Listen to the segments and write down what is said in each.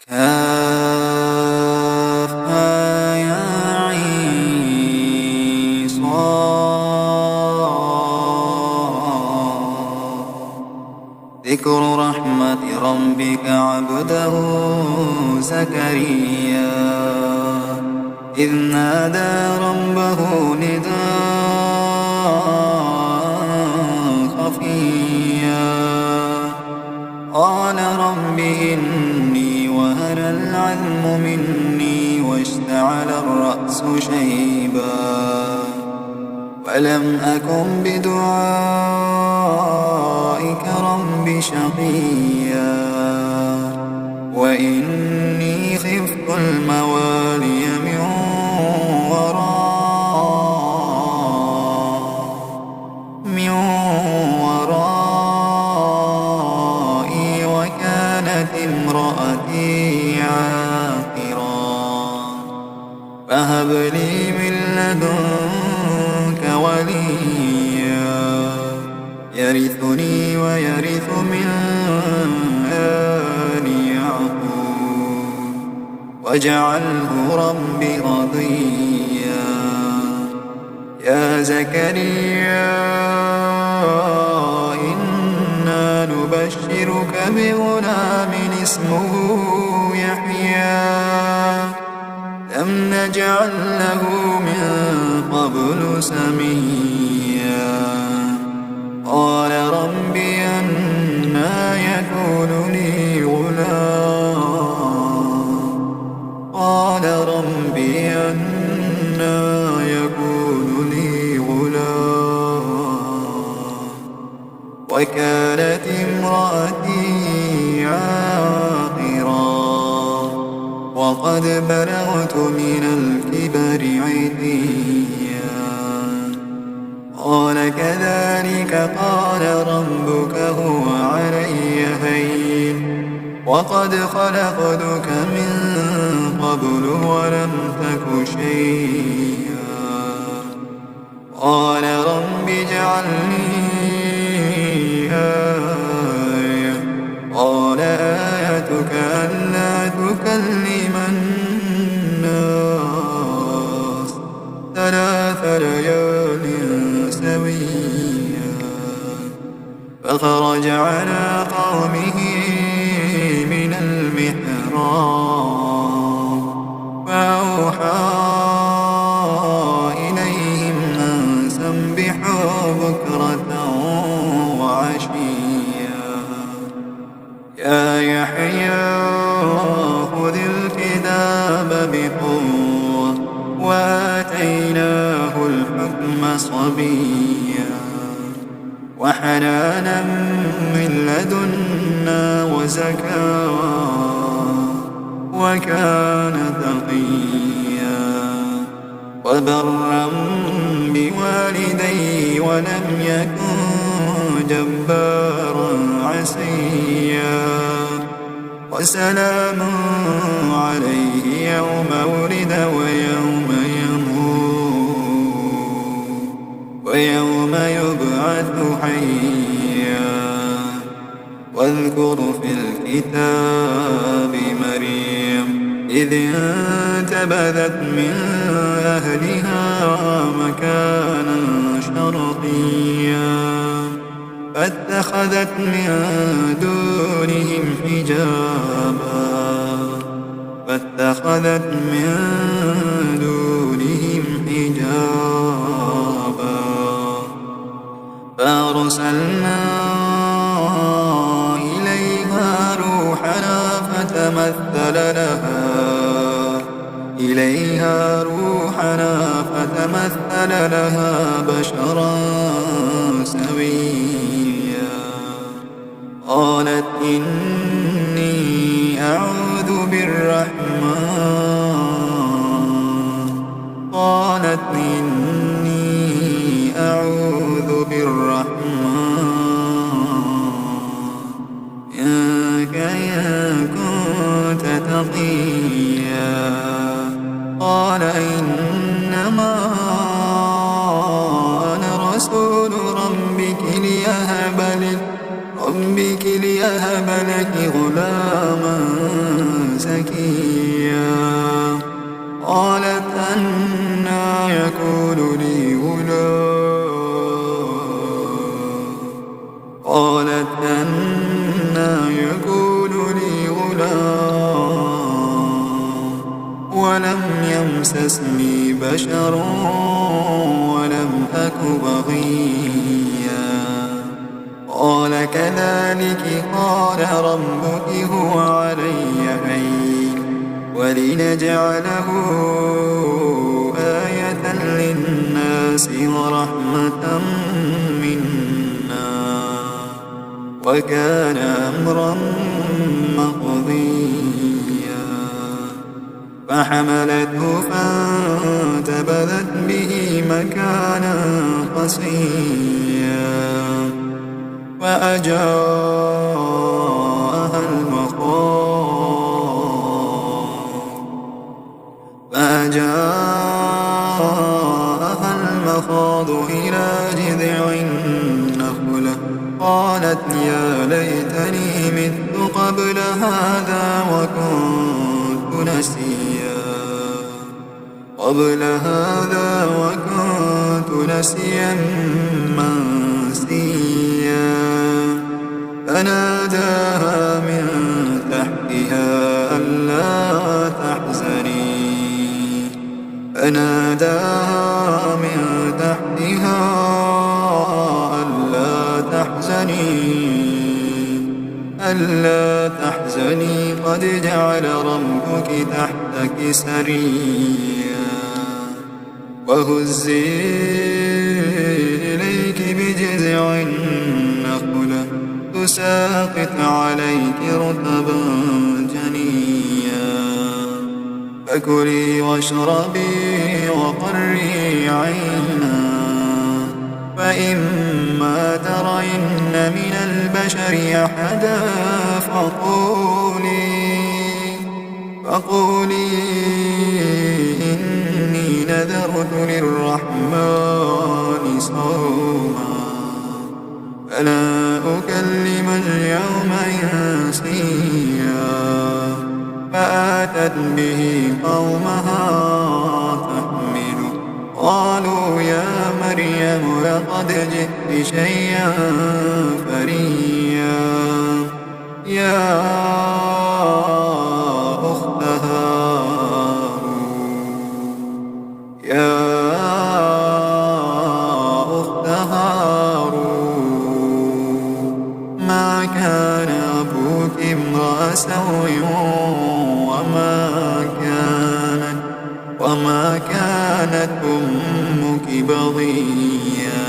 كافها يا عين صاد ذكر رحمة ربك عبده زكريا إذ نادى ربه نداء خفيا قال رب إني وهن العظم مني واشتعل الرأس شيبا ولم أكن بدعائك رب شقيا وإني خفت الموالي من ورائي وكانت امرأتي عاقرا فهب لي من لدنك وليا يرثني ويرث من آل يعقوب واجعله رب رضيا يا زكريا إنا نبشرك بغلام اسمه يحيى لم نجعل له من قبل سميا قال رب أنى يكون لي غلام قال رب أنى يكون لي غلام وكانت امرأتي عاقرا وقد بلغت من الكبر عتيا قال كذلك قال ربك هو علي هين وقد خلقتك من قبل ولم تك شيئا قال رب اجعل لي آية قال آيتك ألا تكلم الناس 3 ليال سويا فخرج على قومه من المحراب فأوحى إليهم أن سبحوا بكرة وعشيا يا يحيى خذ الكتاب بقوة وآتيناه الحكم صبيا وحنانا من لدنا وزكاة وكان تقيا وبرا بوالديه ولم يكن جبارا عصيا وسلام عليه يوم ولد ويوم يموت ويوم يبعث حيا واذكر في الكتاب مريم إذ انتبذت من أهلها مكانا شرقيا فاتخذت من دونهم حجابا فأرسلنا إليها روحنا فتمثل لها بشرا سويا قالت إني أعوذ بالرحمن إنك إن كنت تقيا قال إنما أنا رسول ربك ليهب لك غلاما زكيا بشر ولم أك بغيا قال كذلك قال ربك هو علي هين ولنجعله آية للناس ورحمة منا وكان أمرا مقضيا فحملته فانتبذت به مكانا قصيا فأجاءها المخاض إلى جذع النخلة قالت يا ليتني مت قبل هذا وكنت نسيا منسيا فناداها من تحتها ألا تحزني قد جعل ربك تحتك سريا وهزي إليك بجذع النخلة تساقط عليك رطبا جنيا فكلي واشربي وقري عينا فإما ترين من البشر أحدا فقولي إني نذرت للرحمن صوما فلا أكلم اليوم إنسيا فآتت به قومها تحمله قالوا يا مريم لقد جئت شيئا فريا يا أخت هارون ما كان أبوك امرأ سوء وما كانت أمك بغيا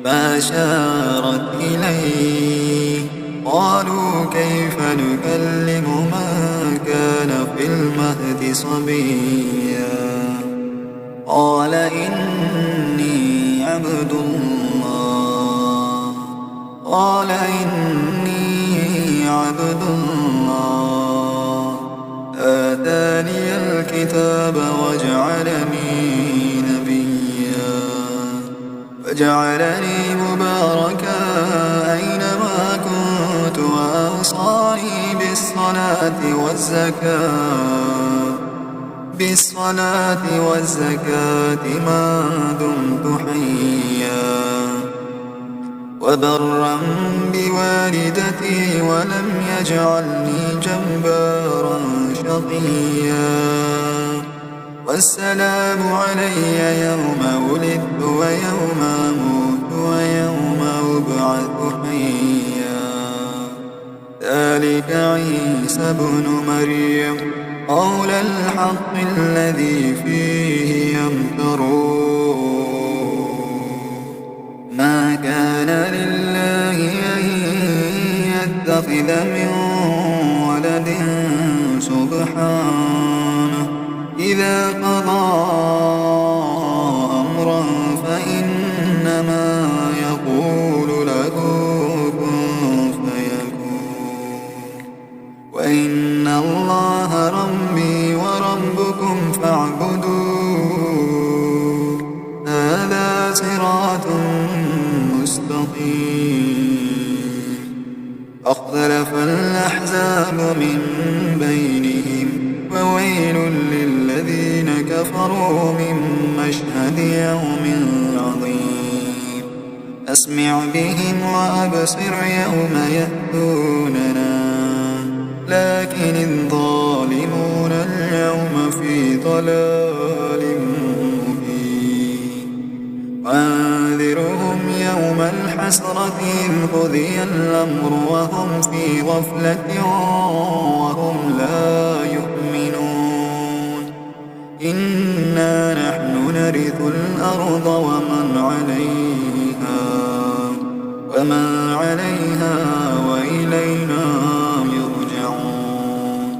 فأشارت إليه قالوا كيف نكلم من كان في المهد صبيا قال إني عبد الله آتاني الكتاب وجعلني مباركا أينما كنت وأوصاني بالصلاة والزكاة ما دمت حيا وبرا بوالدتي ولم يجعلني جبارا شقيا والسلام علي يوم ولدت ويوم أموت ويوم أبعث حيا ذلك عيسى ابن مريم قول الحق الذي فيه يمترون ما كان لله أن يتخذ من ولد سبحانه إذا قضى أمرا فإنما يقول له كن فيكون وإن الله ربي وربكم فاعبدوه هذا صراط مستقيم فاختلف الأحزاب من بينهم وويل للذين كفروا من مشهد يوم عظيم أسمع بهم وأبصر يوم يأتوننا لكن الظالمين ضلال مبين وأنذرهم يوم الحسرة إذ قضي الأمر وهم في غفلة وهم لا يؤمنون إنا نحن نرث الأرض ومن عليها وإلينا يرجعون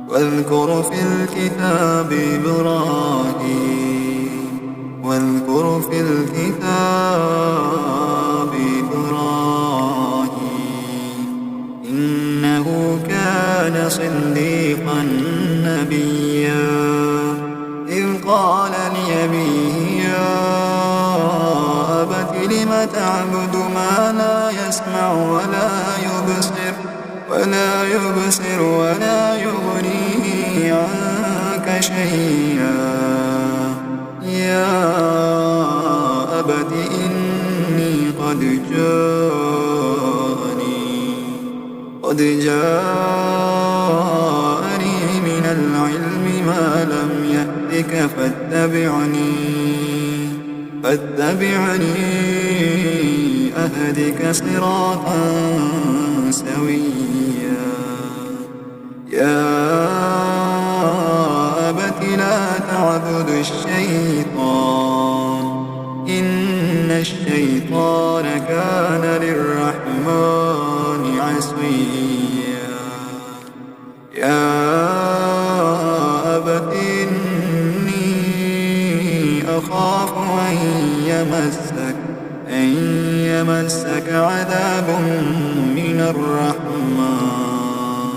واذكر في الكتاب إبراهيم إنه كان صديقا نبيا إذ قال لأبيه يا أبت لم تعبد ما لا يسمع ولا يبصر ولا يغني عنك شيئا يا أبت إني قد جاءني من العلم ما لم يأتك فاتبعني أهدك صراطا سويا يا أبت لا تعبد الشيطان إن الشيطان كان للرحمن عصيا يا أبت إني أخاف أن يمسك عذاب من الرحمن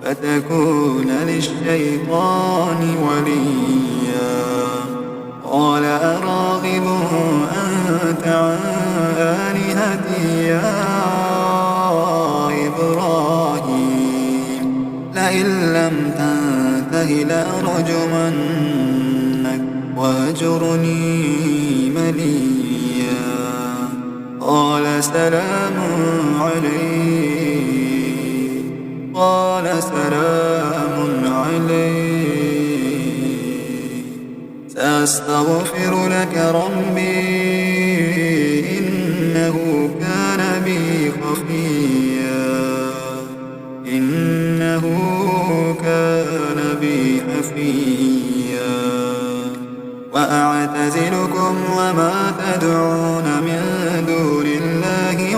فتكون للشيطان وليا قال أراغب أنت عن آلهتي يا إبراهيم لئن لم تنته لأرجمنك واهجرني مليا قال سلام عليك سأستغفر لك ربي إنه كان بي حفيا وأعتزلكم وما تدعون من دون الله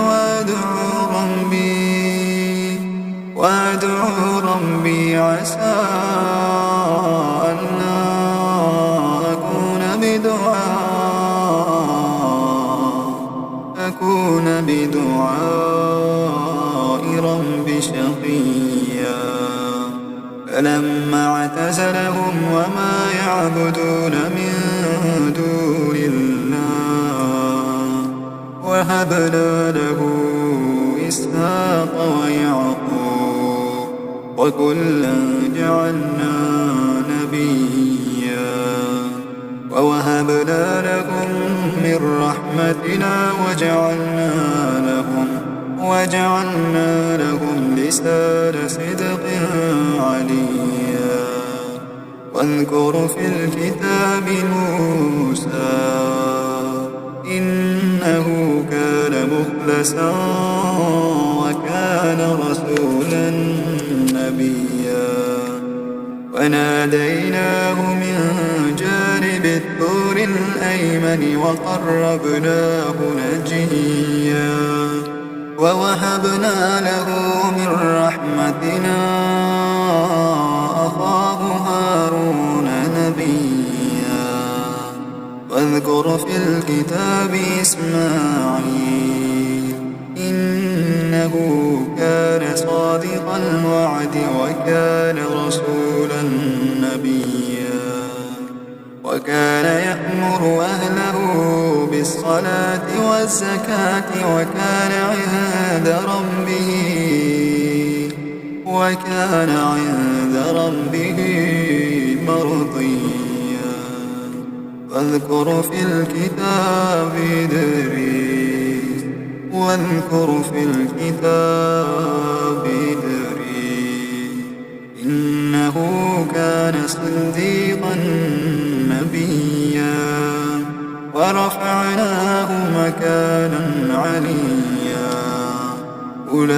وأدعو ربي عسى ألا أكون بدعاء ربي شقيا فلما اعتزلهم وما يعبدون من دون الله وهبنا له إسحاق ويعقوب وكلا جعلنا نبيا ووهبنا لهم من رحمتنا وجعلنا لهم لسان صدق عليا واذكر في الكتاب موسى إنه كان مخلصا وكان رسولا نبيا وناديناه من جانب الطور الأيمن وقربناه نجيا ووهبنا له من رحمتنا أخاه هارون نبيا واذكر في الكتاب إسماعيل إنه كان صادق الوعد وكان رسولا نبيا وكان يأمر أهله بالصلاة والزكاة وكان عند ربه مرضيا واذكر في الكتاب إدريس إنه كان صديقا نبيا ورفعناه مكانا عليا أولئك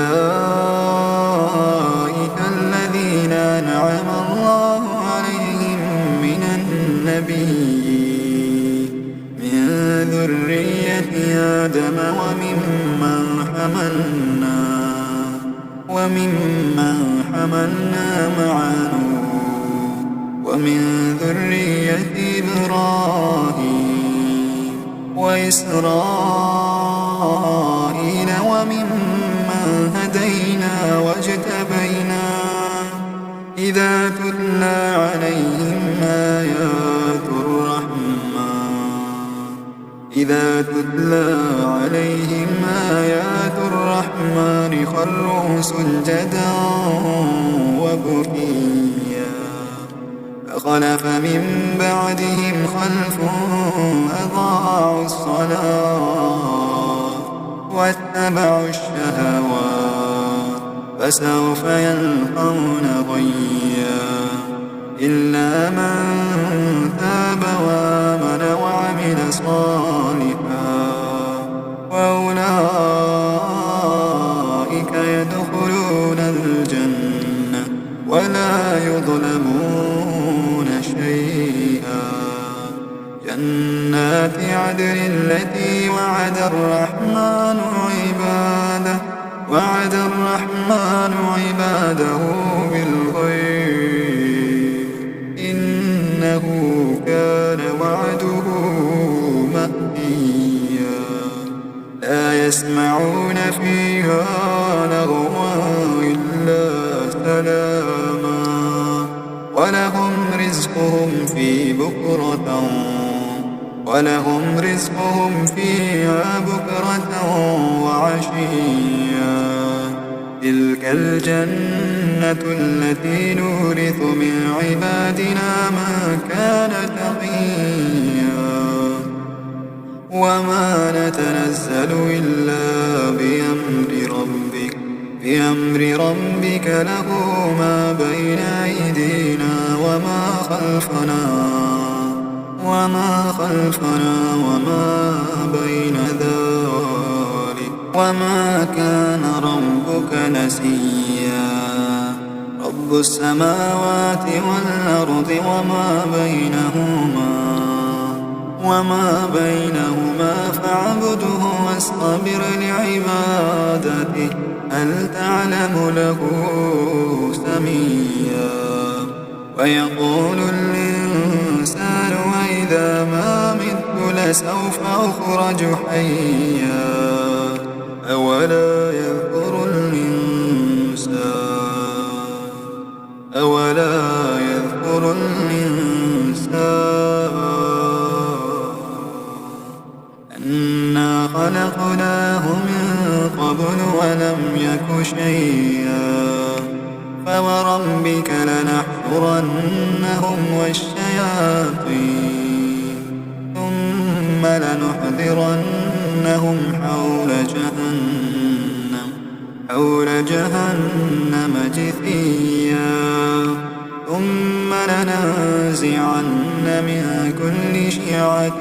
الذين أنعم الله عليهم من النبيين من ذرية آدم وممن حملنا مع نوح ومن ذرية إبراهيم وإسرائيل وممن هدينا واجتبينا إذا تتلى عليهم آيات الرحمن خروا سجدا وبكيا فخلف من بعدهم خلف أضاعوا الصلاة واتبعوا الشهوات فسوف يلقون غيا إلا من تاب وآمن وعمل صالحا وأولئك يدخلون الجنة ولا يظلمون شيئا جنات عدن التي وعد الرحمن عباده بالغيب إنه كان وعده مأتيا لا يسمعون فيها لغوا إلا سلاما ولهم رزقهم فيها بكرة وعشيا تلك الجنة التي نورث من عبادنا من كان تقيا وما نتنزل إلا بأمر ربك له ما بين أيدينا وما خلفنا وما بين ذلك وما كان ربك نسيا رب السماوات والأرض وما بينهما فاعبده واصطبر لعبادته هل تعلم له سميا ويقول الإنسان وإذا ما مت لسوف أخرج حيا أولا يذكر الإنسان أنا خلقناه من قبل ولم يك شيئا فوربك لنحشرنهم والشياطين ثم لنحضرنهم حول جهنم جثيا ثم لننزعن من كل شيعة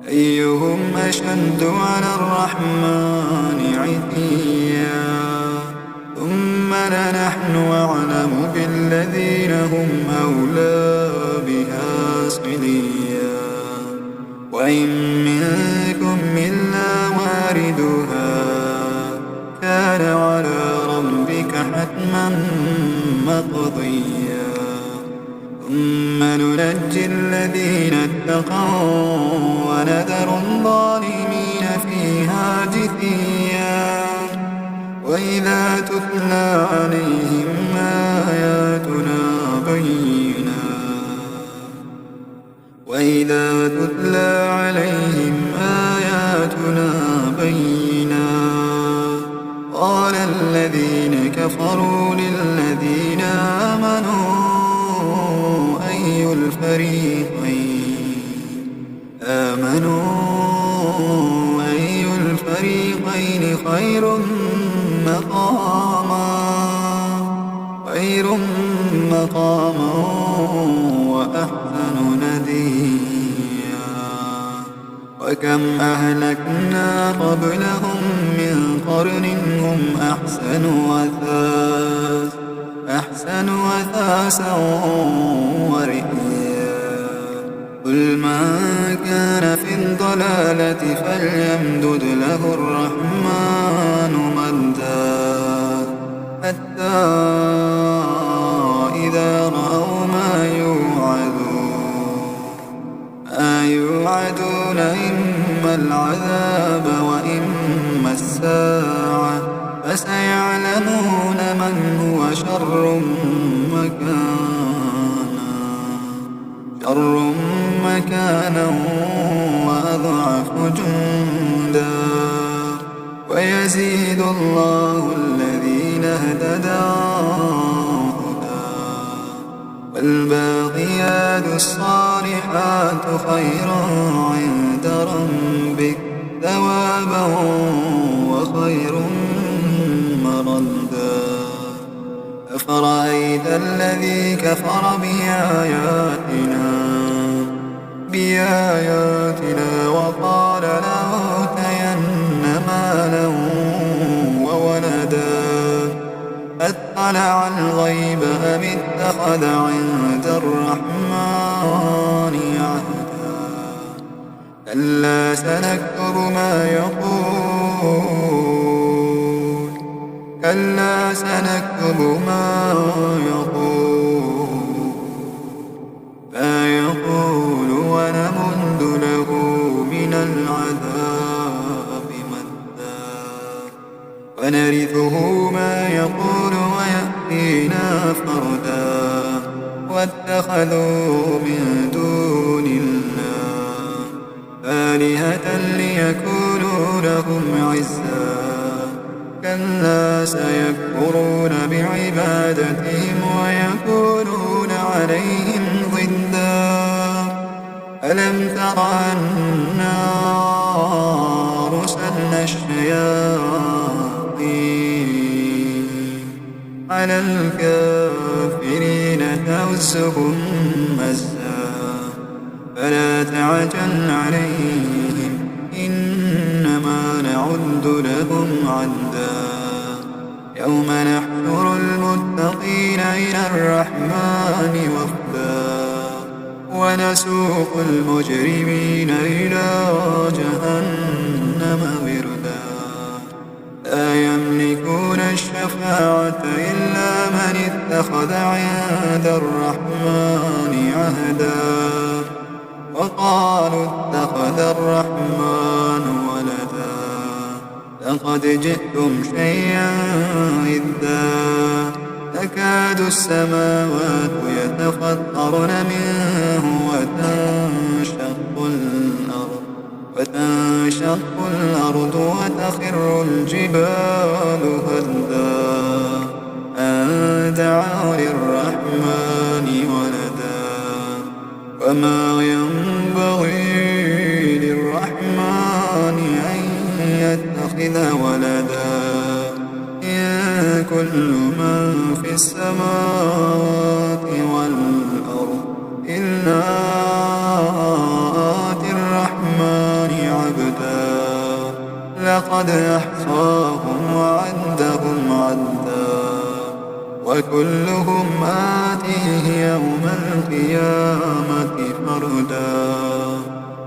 أيهم أشد على الرحمن عتيا ثم لنحن أعلم بالذين هم أولى بها صليا وإن منكم إلا واردها كان على ربك حتما مقضيا ثم ننجي الذين اتقوا ونذر الظالمين فيها جثيا وإذا تتلى عليهم آياتنا بينات قال الذين كفروا للذين آمنوا أي الفريقين الحسنيين خير مقاما وأحسن نديا. وكم أهلكنا قبلهم من قرن هم أحسن أثاثا ورئيا. قل من كان في الضلالة فليمدد له الرحمن مدا حتى إذا رأوا ما يوعدون إما العذاب وإما الساعة فسيعلمون من هو شر مكانا وأضعف جندا. ويزيد الله الذين اهتدوا والباقيات الصالحات خير عند ربك ثوابا وخير مردا. أفرأيت الذي كفر بآياتنا وقال لأوتين مالا وولدا أطلع الغيب أم اتخذ عند الرحمن عهدا. كلا سنكتب ما يقول ونمد له من العذاب مدا. ونرثه ما يقول ويأتينا فردا. واتخذوا من دون الله آلهة ليكونوا لهم عزا. كلا سيكفرون بعبادتهم ويكونون عليهم ضدا. ألم تر أنا أرسلنا الشياطين على الكافرين تؤزهم مزا. فلا تعجل عليهم إنما نعد لهم عدا. يوم نحشر المتقين إلى الرحمن وفدا. ونسوق المجرمين إلى جهنم وردا. لا يملكون الشفاعة إلا من اتخذ عند الرحمن عهدا. وقالوا اتخذ الرحمن ولدا. لقد جئتم شيئا إدا. تكاد السماوات يتفطرن منه وتنشق الأرض وتخر الجبال هدا أن دعوا للرحمن ولدا. وما ينبغي للرحمن أن يتخذ ولدا. إن كل من في السماوات والأرض إلا آتي الرحمن عبدا. لقد أحصاهم وعدهم عدا. وكلهم آتيه يوم القيامة فردا.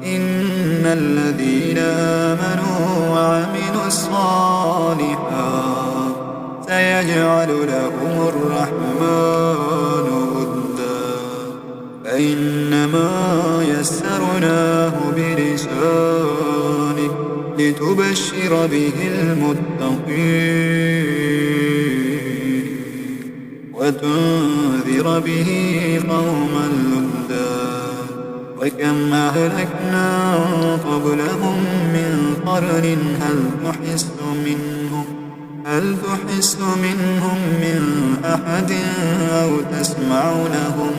إن الذين آمنوا وعملوا الصالحات سيجعل لهم الرحمن ودا. فإنما يسرناه بلسانك لتبشر به المتقين وتنذر به قوما لدا. وكم أهلكنا قبلهم من قرن هل تحس منهم من أحد أو تسمع لهم